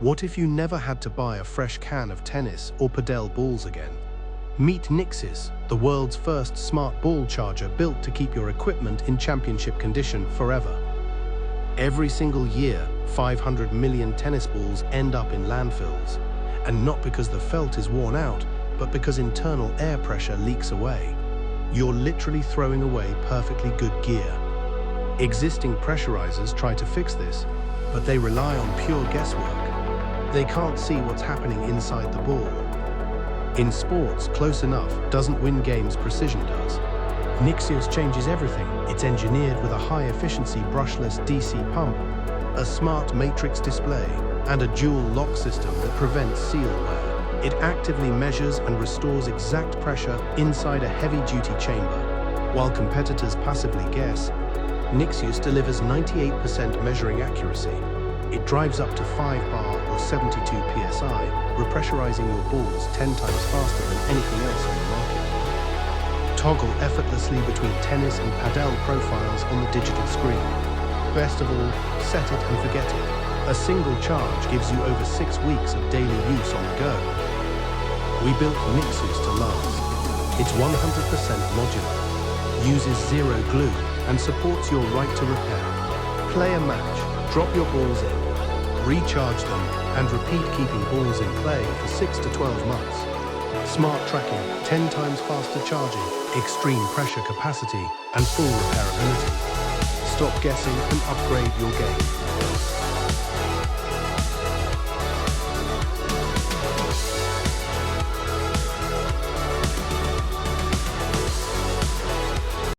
What if you never had to buy a fresh can of tennis or Padel balls again? Meet NIXUS, the world's first smart ball charger built to keep your equipment in championship condition forever. Every single year, 500 million tennis balls end up in landfills. And not because the felt is worn out, but because internal air pressure leaks away. You're literally throwing away perfectly good gear. Existing pressurizers try to fix this, but they rely on pure guesswork. They can't see what's happening inside the ball. In sports, close enough doesn't win games, precision does. NIXUS changes everything. It's engineered with a high-efficiency brushless DC pump, a smart matrix display, and a dual lock system that prevents seal wear. It actively measures and restores exact pressure inside a heavy-duty chamber. While competitors passively guess, NIXUS delivers 98% measuring accuracy. It drives up to 5 bar or 72 psi, repressurizing your balls 10 times faster than anything else on the market. Toggle effortlessly between tennis and Padel profiles on the digital screen. Best of all, set it and forget it. A single charge gives you over 6 weeks of daily use on the go. We built NIXUS to last. It's 100% modular, uses zero glue, and supports your right to repair. Play a match, drop your balls in, recharge them, and repeat, keeping balls in play for 6 to 12 months. Smart tracking, 10 times faster charging, extreme pressure capacity, and full repairability. Stop guessing and upgrade your game.